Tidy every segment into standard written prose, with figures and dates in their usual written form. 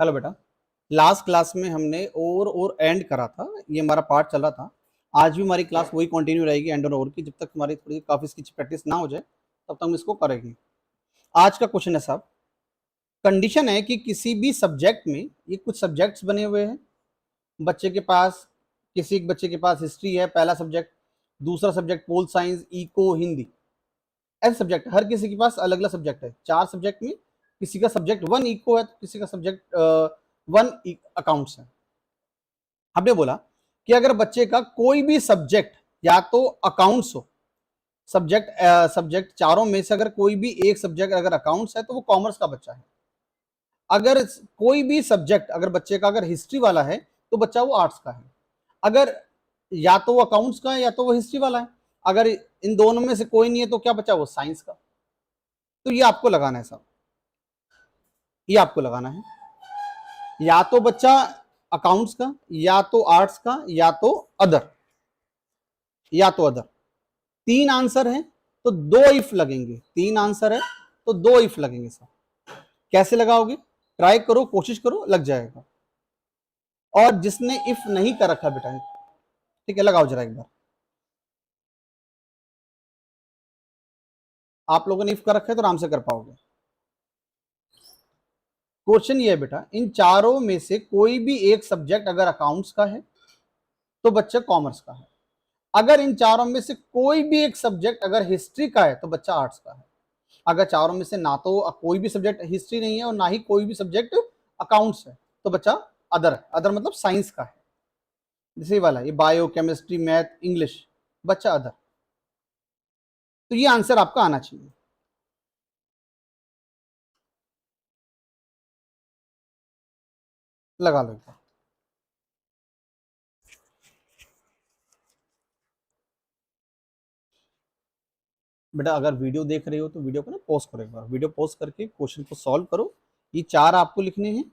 Hello बेटा, last class में हमने और एंड करा था। ये हमारा पार्ट चल रहा था। आज भी हमारी क्लास वही कंटिन्यू रहेगी, एंड और की, जब तक हमारी थोड़ी काफी इसकी प्रैक्टिस ना हो जाए तब तक हम इसको करेंगे। आज का क्वेश्चन है साहब, कंडीशन है कि किसी भी सब्जेक्ट में, ये कुछ सब्जेक्ट्स बने हुए हैं बच्चे के पास, किसी एक बच्चे के पास हिस्ट्री है पहला सब्जेक्ट, दूसरा subject pol science, eco, Hindi, ऐसे सब्जेक्ट हर किसी के पास अलग अलग सब्जेक्ट है। 4 सब्जेक्ट में किसी का सब्जेक्ट 1 इको है तो किसी का सब्जेक्ट 1 अकाउंट्स है। हमने बोला कि अगर बच्चे का कोई भी सब्जेक्ट या तो अकाउंट्स हो, सब्जेक्ट चारों में से अगर कोई भी एक सब्जेक्ट अगर अकाउंट्स है तो वो कॉमर्स का बच्चा है। अगर कोई भी सब्जेक्ट अगर बच्चे का अगर हिस्ट्री वाला है तो बच्चा वो आर्ट्स का है। अगर या तो वो अकाउंट्स का है या तो वो हिस्ट्री वाला है। अगर इन दोनों में से कोई नहीं है तो क्या बच्चा वो साइंस का। तो ये आपको लगाना है साहब, ये आपको लगाना है, या तो बच्चा अकाउंट्स का, या तो आर्ट्स का, या तो अदर, या तो अदर। 3 आंसर है तो 2 इफ लगेंगे, 3 आंसर है तो 2 इफ लगेंगे सर। कैसे लगाओगे? ट्राई करो, कोशिश करो, लग जाएगा। और जिसने इफ नहीं कर रखा बेटा, ठीक है, लगाओ जरा एक बार। आप लोगों ने इफ कर रखा है तो आराम से कर पाओगे। क्वेश्चन ये है बेटा, इन चारों में से कोई भी एक सब्जेक्ट अगर अकाउंट्स का है तो बच्चा कॉमर्स का है। अगर इन चारों में से कोई भी एक सब्जेक्ट अगर हिस्ट्री का है तो बच्चा आर्ट्स का है। अगर चारों में से ना तो कोई भी सब्जेक्ट हिस्ट्री नहीं है और ना ही कोई भी सब्जेक्ट अकाउंट्स है तो बच्चा अदर है। अदर मतलब साइंस का है, जैसे वाला ये बायो, केमिस्ट्री, मैथ, इंग्लिश, बच्चा अदर। तो ये आंसर आपका आना चाहिए। लगा लो। बेटा अगर वीडियो देख रहे हो तो वीडियो को ना पॉज करो, एक बार वीडियो पॉज करके क्वेश्चन को सॉल्व करो। ये 4 आपको लिखने हैं,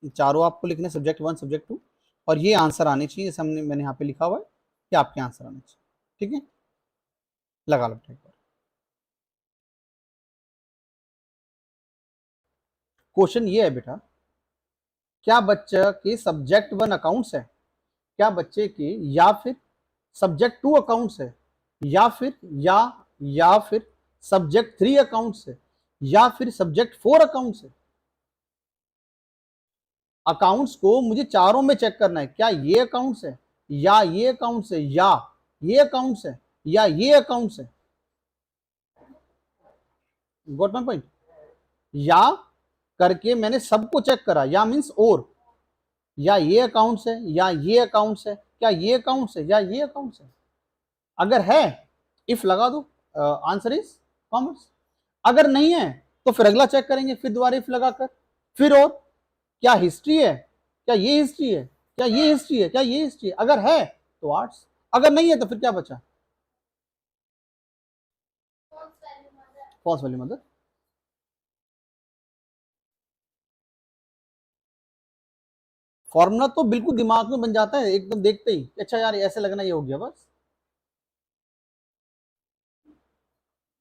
ये चारों आपको लिखने, सब्जेक्ट 1, सब्जेक्ट 2, और ये आंसर आने चाहिए जैसे मैंने यहाँ पे लिखा हुआ है कि आपके आंसर आने चाहिए। ठीक है, लगा लो एक बार। क्वेश्चन ये है बेटा, क्या बच्चे के सब्जेक्ट 1 अकाउंट्स है, क्या बच्चे के, या फिर सब्जेक्ट 2 अकाउंट्स है, या फिर या फिर सब्जेक्ट 3 अकाउंट्स है, या फिर सब्जेक्ट 4 अकाउंट्स है। अकाउंट्स को मुझे चारों में चेक करना है, क्या ये अकाउंट्स है, या ये अकाउंट्स है, या ये अकाउंट्स है, या ये अकाउंट्स है। Got my point? या करके मैंने सबको चेक करा, या मींस और, या ये अकाउंट्स है, या ये अकाउंट्स है, क्या ये अकाउंट्स है, या ये अकाउंट्स है। अगर है इफ लगा दो, आंसर इज कॉमर्स। अगर नहीं है तो फिर अगला चेक करेंगे, फिर दोबारा इफ लगाकर, फिर और, क्या हिस्ट्री है, क्या ये हिस्ट्री है, क्या ये हिस्ट्री है, क्या ये हिस्ट्री है। अगर है तो आर्ट्स, अगर नहीं है तो फिर क्या बचा? फॉल्स वैल्यू मतलब फॉर्मूला तो बिल्कुल दिमाग में बन जाता है एकदम देखते ही, अच्छा यार ऐसे लगना, ये हो गया बस।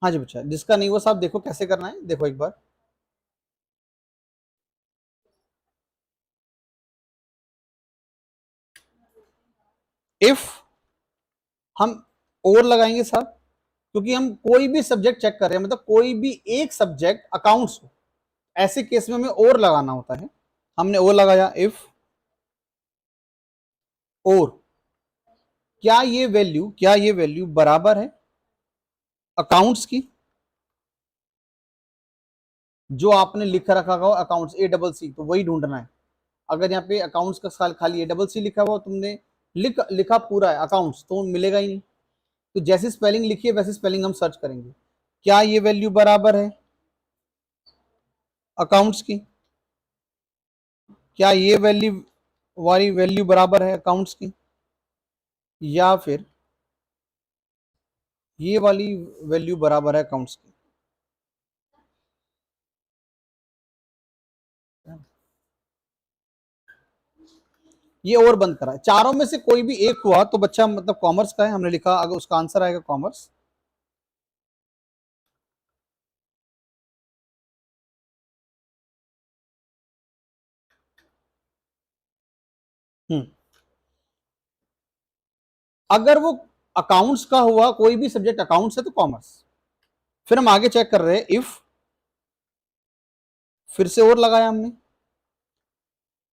हाँ जी बच्चा, जिसका नहीं वो साहब देखो कैसे करना है, देखो एक बार। इफ हम और लगाएंगे साहब, क्योंकि हम कोई भी सब्जेक्ट चेक कर रहे हैं, मतलब कोई भी एक सब्जेक्ट अकाउंट्स हो, ऐसे केस में हमें और लगाना होता है। हमने और लगाया, इफ और, क्या ये वैल्यू बराबर है अकाउंट्स की, जो आपने लिख रखा हो अकाउंट्स ACC, तो वही ढूंढना है। अगर यहाँ पे अकाउंट्स का खाली ACC लिखा हुआ, तुमने लिखा पूरा है अकाउंट्स, तो मिलेगा ही नहीं। तो जैसी स्पेलिंग लिखी है वैसी स्पेलिंग हम सर्च करेंगे। क्या ये वैल्यू बराबर है अकाउंट्स की, क्या ये वैल्यू बराबर है अकाउंट्स की, या फिर ये वाली वैल्यू बराबर है अकाउंट्स की। ये और बंद करा है, चारों में से कोई भी एक हुआ तो बच्चा मतलब कॉमर्स का है, हमने लिखा, अगर उसका आंसर आएगा कॉमर्स। हम्म अगर वो अकाउंट्स का हुआ, कोई भी सब्जेक्ट अकाउंट्स है तो कॉमर्स। फिर हम आगे चेक कर रहे हैं, इफ, फिर से और लगाया हमने।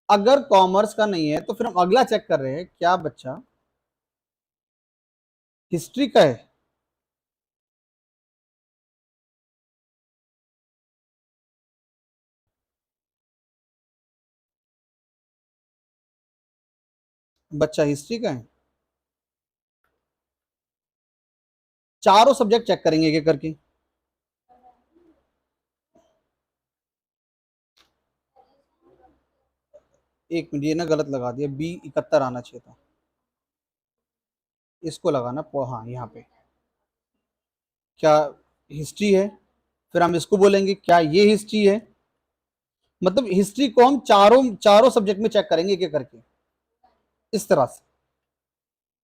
अगर कॉमर्स का नहीं है तो फिर हम अगला चेक कर रहे हैं, क्या बच्चा हिस्ट्री का है? बच्चा हिस्ट्री का है। चारों सब्जेक्ट चेक करेंगे एक एक करके। एक मिनट, ये ना गलत लगा दिया, बी 71 आना चाहिए था, इसको लगाना। हाँ, यहाँ पे क्या हिस्ट्री है, फिर हम इसको बोलेंगे क्या ये हिस्ट्री है। मतलब हिस्ट्री को हम चारों चारों सब्जेक्ट में चेक करेंगे एक एक करके, इस तरह से।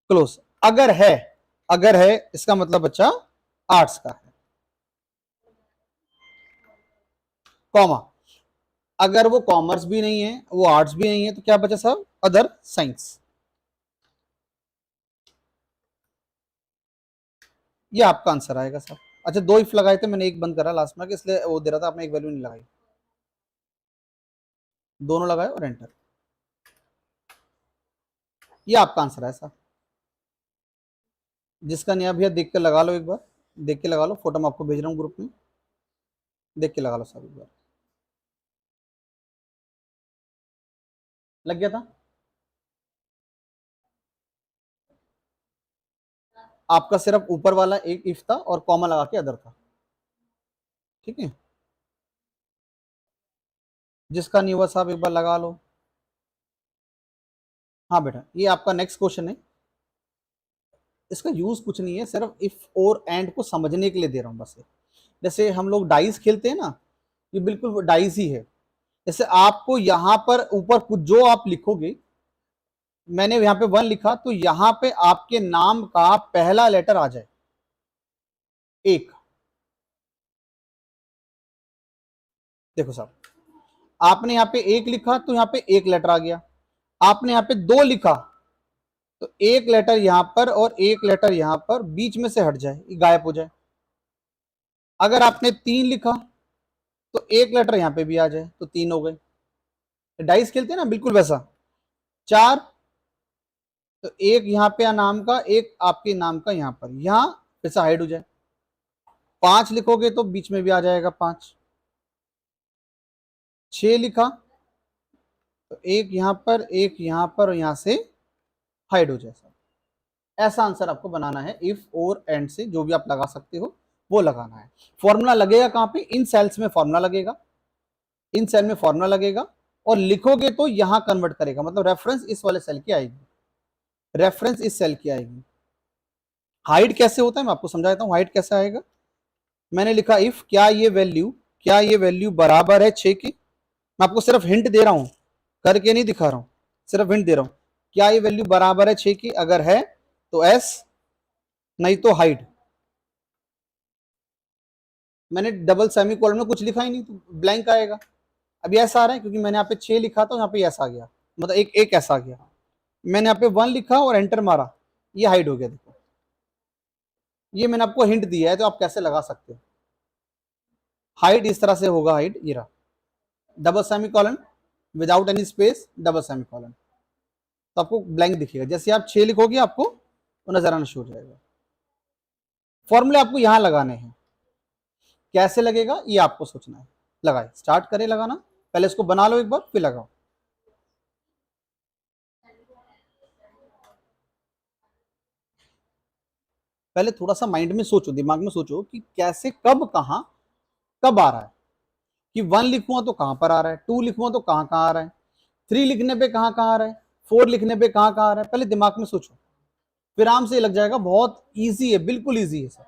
क्लोज। अगर है, अगर है इसका मतलब बच्चा आर्ट्स का है, कॉमा। अगर वो कॉमर्स भी नहीं है, वो आर्ट्स भी नहीं है, तो क्या बचा साहब? Other science. ये आपका आंसर आएगा साहब। अच्छा, दो इफ लगाए थे मैंने, एक बंद करा लास्ट में, इसलिए वो दे रहा था, आपने एक वैल्यू नहीं लगाई। दोनों लगाए और एंटर। ये आपका आंसर है साहब। जिसका नहीं भैया देख के लगा लो एक बार, देख के लगा लो, फोटो मैं आपको भेज रहा हूँ ग्रुप में, देख के लगा लो साहब एक बार। लग गया था? आपका सिर्फ ऊपर वाला एक इफ था और कॉमा लगा के अदर था, ठीक है। जिसका नहीं हुआ साहब एक बार लगा लो। हाँ बेटा, ये आपका नेक्स्ट क्वेश्चन है। इसका यूज कुछ नहीं है, सिर्फ इफ और एंड को समझने के लिए दे रहा हूं बस। जैसे हम लोग डाइस खेलते हैं ना, ये बिल्कुल डाइस ही है। जैसे आपको यहां पर ऊपर कुछ जो आप लिखोगे, मैंने यहां पे 1 लिखा, तो यहां पे आपके नाम का पहला लेटर आ जाए, एक। देखो साहब, आपने यहाँ पे एक लिखा तो यहाँ पे एक लेटर आ गया। आपने यहाँ पे दो लिखा तो एक लेटर यहां पर और एक लेटर यहां पर बीच में से हट जाए, गायब हो जाए। अगर आपने तीन लिखा तो एक लेटर यहां पे भी आ जाए, तो तीन हो गए। डाइस खेलते हैं ना, बिल्कुल वैसा। चार, तो एक यहां पे नाम का, एक आपके नाम का यहां पर, यहां फिर से हाइड हो जाए। पांच लिखोगे तो बीच में भी आ जाएगा पांच। छह लिखा तो एक यहां पर, एक यहां पर, और यहां से हाइड हो जाए। ऐसा आंसर आपको बनाना है, इफ और एंड से जो भी आप लगा सकते हो वो लगाना है। फॉर्मूला लगेगा कहां पे? इन सेल्स में फॉर्मूला लगेगा, इन सेल में फॉर्मूला लगेगा, और लिखोगे तो यहां कन्वर्ट करेगा, मतलब रेफरेंस इस वाले सेल की आएगी, रेफरेंस इस सेल की आएगी। हाइड कैसे होता है मैं आपको समझाता हूं, हाइड कैसे आएगा। मैंने लिखा इफ, क्या ये वैल्यू बराबर है 6 की। मैं आपको सिर्फ हिंट दे रहा हूं, करके नहीं दिखा रहा हूं, सिर्फ हिंट दे रहा हूं। क्या ये वैल्यू बराबर है 6 की? अगर है तो एस, नहीं तो हाइड। मैंने डबल सेमीकोलन में कुछ लिखा ही नहीं, तो ब्लैंक आएगा। अभी ऐसा आ रहा है क्योंकि मैंने यहाँ पे 6 लिखा था, यहाँ पे ऐसा आ गया, मतलब एक एक ऐसा आ गया। मैंने यहाँ पे 1 लिखा और एंटर मारा, ये हाइड हो गया। देखो, ये मैंने आपको हिंट दिया है, तो आप कैसे लगा सकते हो। हाइड इस तरह से होगा, हाइड ये रहा, double semicolon without any space, double semicolon, तो आपको ब्लैंक दिखेगा। जैसे आप 6 लिखोगे आपको तो नजर आना शुरू हो जाएगा। फॉर्मूले आपको यहां लगाने हैं, कैसे लगेगा ये आपको सोचना है। लगाए, स्टार्ट करें लगाना, पहले इसको बना लो एक बार फिर लगाओ। पहले थोड़ा सा माइंड में सोचो, दिमाग में सोचो कि कैसे, कब, कहां, कब आ रहा है। कि 1 लिखूंगा तो कहां पर आ रहा है, 2 लिखूंगा तो कहां कहां आ रहा है, 3 लिखने पे कहां कहां आ रहा है, 4 लिखने पे कहां कहां आ रहा है। पहले दिमाग में सोचो, फिर आराम से लग जाएगा। बहुत ईजी है, बिल्कुल ईजी है सर।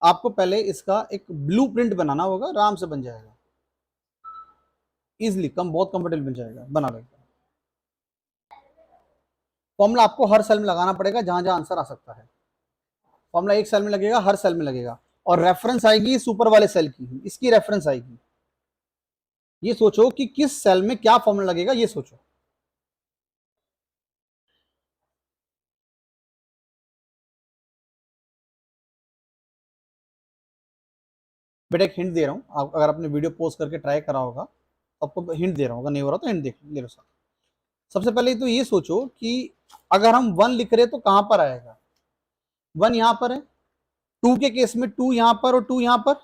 आपको पहले इसका एक ब्लूप्रिंट बनाना होगा, आराम से बन जाएगा इजिली, बहुत कंफर्टेबल बन जाएगा। बना लो। फॉर्मूला आपको हर सेल में लगाना पड़ेगा जहां जहां आंसर आ सकता है। फॉर्मूला एक सेल में लगेगा, हर सेल में लगेगा, और रेफरेंस आएगी सुपर वाले सेल की, इसकी रेफरेंस आएगी। ये सोचो कि किस सेल में क्या फॉर्मूला लगेगा, ये सोचो। बेटा एक हिंट दे रहा हूँ, आप अगर आपने वीडियो पोस्ट करके ट्राई करा होगा तो आपको हिंट दे रहा हूँ, अगर नहीं हो रहा तो हिंट देख ले लो सर। सबसे पहले तो ये सोचो कि अगर हम 1 लिख रहे तो कहां पर आएगा, 1 यहां पर है, 2 के केस में 2 यहां पर और 2 यहां पर,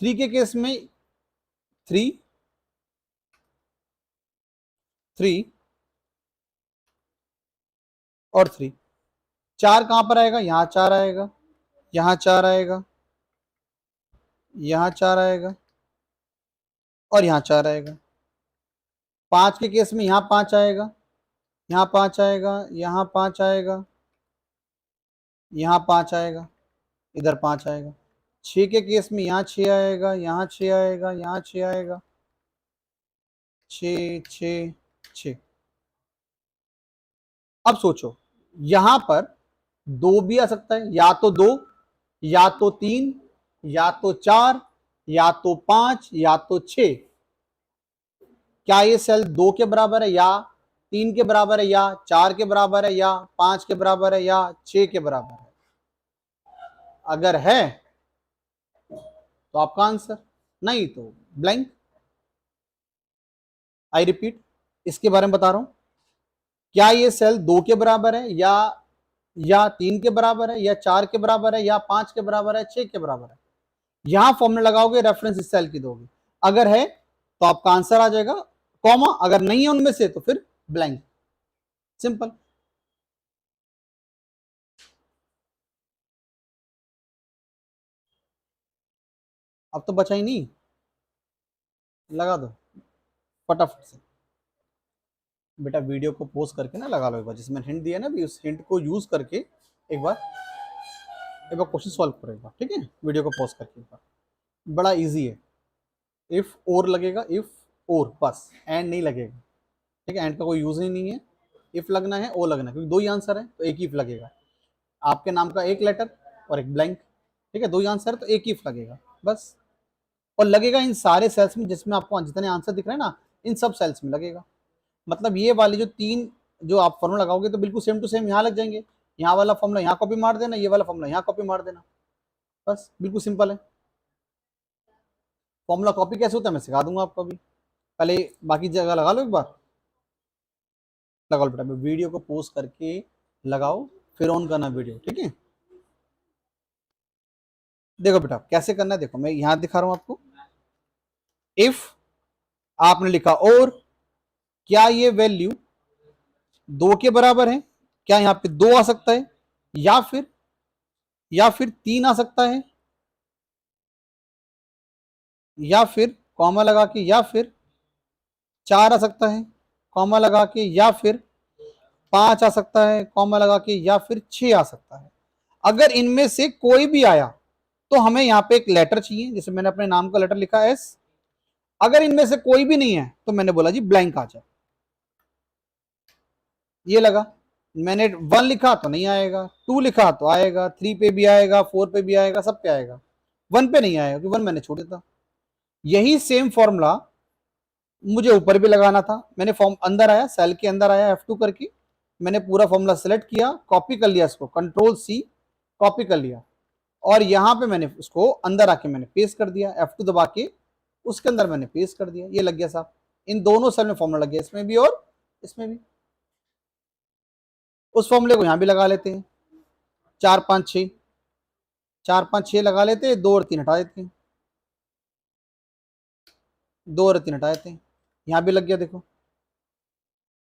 3 के केस में 3 3 और 3, 4 कहां पर आएगा, यहां 4 आएगा, यहां 4 आएगा, यहां 4 आएगा और यहां 4 आएगा। 5 के केस में यहां 5 आएगा, यहां 5 आएगा, यहां 5 आएगा, यहां 5 आएगा, इधर 5 आएगा। 6 के केस में यहाँ 6 आएगा, यहाँ 6 आएगा, यहाँ 6 आएगा, 6 6 6। अब सोचो यहां पर 2 भी आ सकता है, या तो 2, या तो 3, या तो 4, या तो 5, या तो 6। क्या ये सेल 2 के बराबर है, या 3 के बराबर है, या 4 के बराबर है, या 5 के बराबर है, या 6 के बराबर है? अगर है तो आपका आंसर, नहीं तो ब्लैंक। आई रिपीट, इसके बारे में बता रहा हूं, क्या ये सेल 2 के बराबर है, या 3 के बराबर है, या 4 के बराबर है, या 5 के बराबर है, 6 के बराबर है? यहां फॉर्मूला लगाओगे, रेफरेंस इस सेल की दोगे, अगर है तो आपका आंसर आ जाएगा, कॉमा, अगर नहीं है उनमें से तो फिर ब्लैंक। सिंपल। अब तो बचा ही नहीं, लगा दो फटाफट से। बेटा वीडियो को पोस्ट करके ना लगा लो एक बार, जिसमें हिंट दिया ना भी, उस हिंट को यूज करके एक बार क्वेश्चन सॉल्व करो एक बार, ठीक है? वीडियो को पोस्ट करके एक बार, बड़ा इजी है। इफ और लगेगा, इफ और, बस एंड नहीं लगेगा, ठीक है? एंड का कोई यूज ही नहीं है, इफ लगना है, ओ लगना है, क्योंकि 2 ही आंसर है तो एक ही इफ लगेगा। आपके नाम का एक लेटर और एक ब्लैंक, ठीक है? 2 ही आंसर है तो एक ही इफ लगेगा बस। और लगेगा इन सारे सेल्स में, जिसमें आपको जितने आंसर दिख रहे हैं ना, इन सब सेल्स में लगेगा। मतलब ये वाली जो 3 जो आप फॉर्मूला लगाओगे तो बिल्कुल सेम टू सेम यहाँ लग जाएंगे। यहाँ वाला फॉर्मूला यहाँ कॉपी मार देना, ये वाला फॉर्मूला यहाँ कॉपी मार देना, बस बिल्कुल सिंपल है। फॉर्मूला कॉपी कैसे होता है मैं सिखा दूंगा आपको अभी, पहले बाकी जगह लगा लो एक बार। लगाओ बेटा, वीडियो को पोस्ट करके लगाओ, फिर ऑन करना वीडियो, ठीक है? देखो बेटा कैसे करना है, देखो मैं यहां दिखा रहा हूं आपको। इफ आपने लिखा और, क्या ये वैल्यू 2 के बराबर है, क्या यहाँ पे 2 आ सकता है, या फिर 3 आ सकता है, या फिर कॉमा लगा के, या फिर 4 आ सकता है कॉमा लगा के, या फिर 5 आ सकता है कॉमा लगा के, या फिर 6 आ सकता है। अगर इनमें से कोई भी आया तो हमें यहाँ पे एक लेटर चाहिए, जैसे मैंने अपने नाम का लेटर लिखा एस। अगर इनमें से कोई भी नहीं है तो मैंने बोला जी ब्लैंक आ जाए। ये लगा, मैंने 1 लिखा तो नहीं आएगा, 2 लिखा तो आएगा, 3 पे भी आएगा, 4 पे भी आएगा, सब पे आएगा, 1 पे नहीं आएगा क्योंकि 1 मैंने छोड़ दिया था। यही सेम फॉर्मूला मुझे ऊपर भी लगाना था। मैंने फॉर्म अंदर आया, सेल के अंदर आया F2 करके, मैंने पूरा फॉर्मूला सेलेक्ट किया, कॉपी कर लिया इसको, कंट्रोल C कॉपी कर लिया, और यहां पे मैंने उसको अंदर आके मैंने पेस्ट कर दिया, F2 दबा के उसके अंदर मैंने पेस्ट कर दिया। ये लग गया साहब, इन दोनों सेल में फॉर्मूला लग गया, इसमें भी और इसमें भी। उस फॉर्मूले को यहां भी लगा लेते हैं, 4 5 6, 4 5 6 लगा लेते हैं, 2 और 3 हटा देते हैं, 2 और 3 हटा देते हैं, यहां भी लग गया। देखो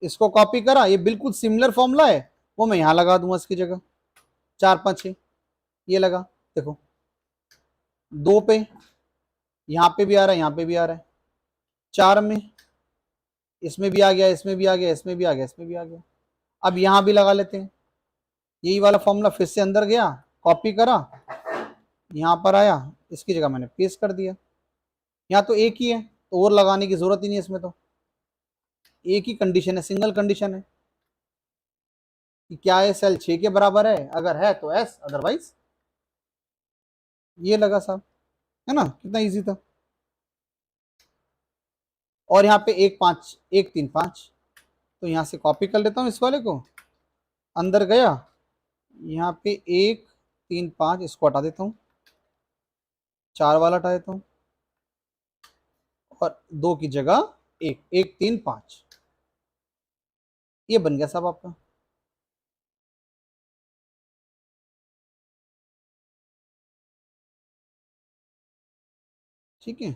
इसको कॉपी करा, ये बिल्कुल सिमिलर फॉर्मूला है, वो मैं यहां लगा दूंगा इसकी जगह, 4 5 6 ये लगा। देखो 2 पे यहां पे भी आ रहा है, यहां पे भी आ रहा है, 4 में इसमें भी आ गया, इसमें भी आ गया, इसमें भी आ गया, इसमें भी आ गया। अब यहां भी लगा लेते हैं, यही वाला फॉर्मूला फिर से अंदर गया, कॉपी करा, यहां पर आया, इसकी जगह मैंने पेस्ट कर दिया। यहाँ तो एक ही है तो और लगाने की जरूरत ही नहीं है, इसमें तो एक ही कंडीशन है, सिंगल कंडीशन है कि क्या ये सेल 6 के बराबर है, अगर है तो एस, अदरवाइज। ये लगा साहब, है ना? कितना इजी था। और यहाँ पे 1 5 1 3 5, तो यहाँ से कॉपी कर लेता हूँ इस वाले को, अंदर गया, यहाँ पे 1 3 5 इसको हटा देता हूँ, 4 वाला हटा देता हूँ और 2 की जगह 1, 1 3 5, ये बन गया साहब आपका। ठीक है,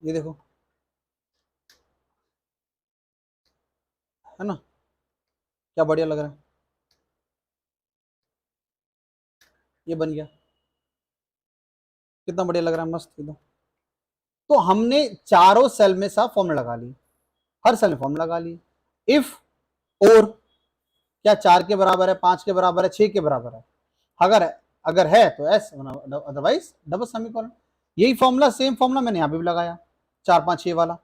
ये देखो, है ना, क्या बढ़िया लग रहा है, ये बन गया, कितना बढ़िया लग रहा है, मस्त एकदम। तो हमने चारों सेल में साहब फॉर्मूला लगा ली, हर सेल में फॉर्मूला लगा ली। इफ और क्या 4 के बराबर है, 5 के बराबर है, 6 के बराबर है, अगर अगर है तो एस, अदरवाइज डबल सेमीकोलन। यही फॉर्मूला, सेम फॉर्मूला मैंने यहाँ पे भी लगाया, 4 5 6 वाला।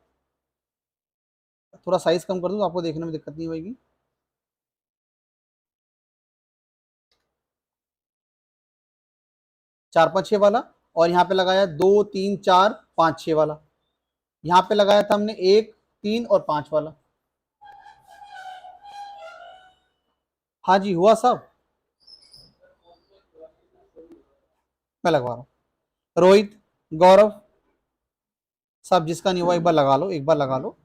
थोड़ा साइज कम कर दूं तो आपको देखने में दिक्कत नहीं होगी। 4 5 6 वाला, और यहाँ पे लगाया 2 3 4 5 6 वाला। यहाँ पे लगाया था हमने 1 3 और 5 वाला। हाँ जी, हुआ साहब, मैं लगवा रहा हूँ। रोहित, गौरव साहब, जिसका नहीं हुआ एक बार लगा लो, एक बार लगा लो,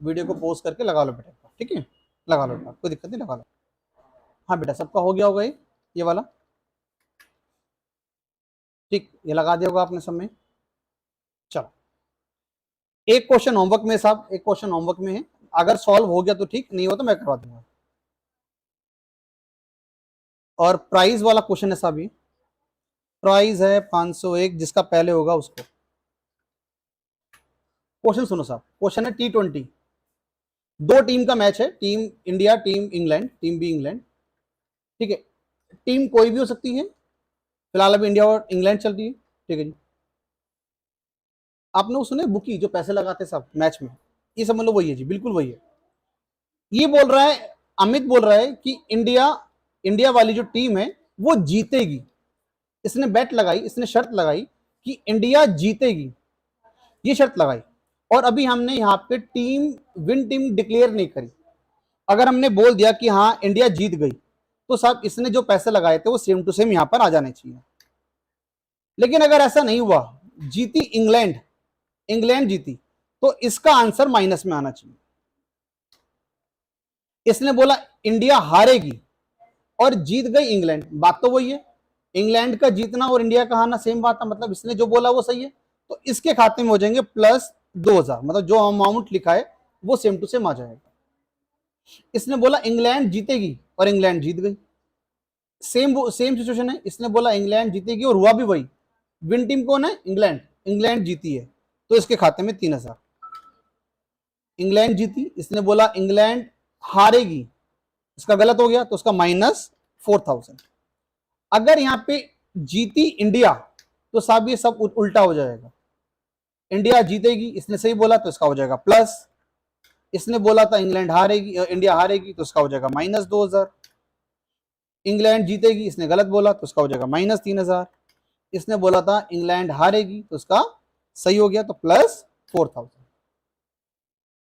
वीडियो को पोस्ट करके लगा लो बेटा, ठीक है, लगा लो बेटा, कोई दिक्कत नहीं, लगा लो। हाँ बेटा, सबका हो गया होगा ये वाला, ठीक, ये लगा दिया होगा आपने सब में। चलो, एक क्वेश्चन होमवर्क में साहब, एक क्वेश्चन होमवर्क में है, अगर सॉल्व हो गया तो ठीक, नहीं हो तो मैं करवा दूंगा। और प्राइस वाला क्वेश्चन है साहब, ये प्राइस है 501, जिसका पहले होगा उसको। क्वेश्चन सुनो साहब, क्वेश्चन है T20, 2 टीम का मैच है, team India, team England, team B England, ठीक है, टीम कोई भी हो सकती है, फिलहाल अभी इंडिया और इंग्लैंड चल रही है, ठीक है जी। आपने वो सुने बुकी, जो पैसे लगाते सब मैच में, ये समझ लो वही है जी, बिल्कुल वही है। ये बोल रहा है, अमित बोल रहा है कि इंडिया, इंडिया वाली जो टीम है वो जीतेगी, इसने बेट लगाई, इसने शर्त लगाई कि इंडिया जीतेगी, ये शर्त लगाई। और अभी हमने यहाँ पे टीम, विन टीम डिक्लेयर नहीं करी। अगर हमने बोल दिया कि हाँ इंडिया जीत गई, तो साहब इसने जो पैसे लगाए थे वो सेम टू सेम यहां पर आ जाने चाहिए। लेकिन अगर ऐसा नहीं हुआ, जीती इंग्लैंड, इंग्लैंड जीती, तो इसका आंसर माइनस में आना चाहिए। इसने बोला इंडिया हारेगी और जीत गई इंग्लैंड, बात तो वही है, इंग्लैंड का जीतना और इंडिया का हारना सेम बात है, मतलब इसने जो बोला वो सही है, तो इसके खाते में हो जाएंगे +2000, मतलब जो अमाउंट लिखा है वो सेम टू सेम आ जाएगा। इसने बोला इंग्लैंड जीतेगी और इंग्लैंड जीत गई, सेम सेम सिचुएशन है, इसने बोला इंग्लैंड जीतेगी और हुआ भी वही, विन टीम कौन है, इंग्लैंड, इंग्लैंड जीती है, तो इसके खाते में 3000। इंग्लैंड जीती, इसने बोला इंग्लैंड हारेगी, इसका गलत हो गया, तो उसका -4000। अगर यहाँ पे जीती इंडिया, तो साहब ये सब उल्टा हो जाएगा, इंडिया जीतेगी, इसने सही बोला तो इसका हो जाएगा प्लस, इसने बोला था इंग्लैंड हारेगी, इंडिया हारेगी, तो इसका हो जाएगा -2000। इंग्लैंड जीतेगी, इसने गलत बोला तो इसका हो जाएगा -3000। इसने बोला था इंग्लैंड हारेगी, तो इसका सही हो गया, तो +4000।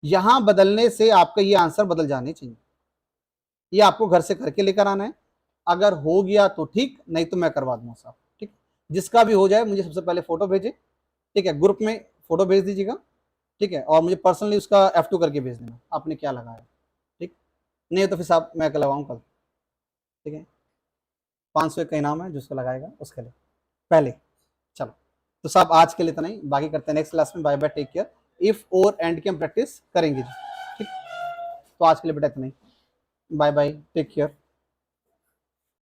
यहां बदलने से आपका ये आंसर बदल जाने चाहिए, ये आपको घर से करके लेकर आना है, अगर हो गया तो ठीक, नहीं तो मैं करवा दूंगा साहब, ठीक, जिसका भी हो जाए मुझे सबसे पहले फोटो भेजे, ठीक है, ग्रुप में फोटो भेज दीजिएगा, ठीक है, और मुझे पर्सनली उसका F2 करके भेज देना आपने क्या लगाया, ठीक, नहीं तो फिर साहब मैं लगाऊँ कल, ठीक है, 500 का इनाम है, जिसको लगाएगा उसके लिए पहले। चलो, तो साहब आज के लिए इतना ही, बाकी करते हैं नेक्स्ट क्लास में, bye bye, take care. If और एंड की हम प्रैक्टिस करेंगे जी, ठीक, तो आज के लिए बेटा इतना ही, बाय बाय, टेक केयर।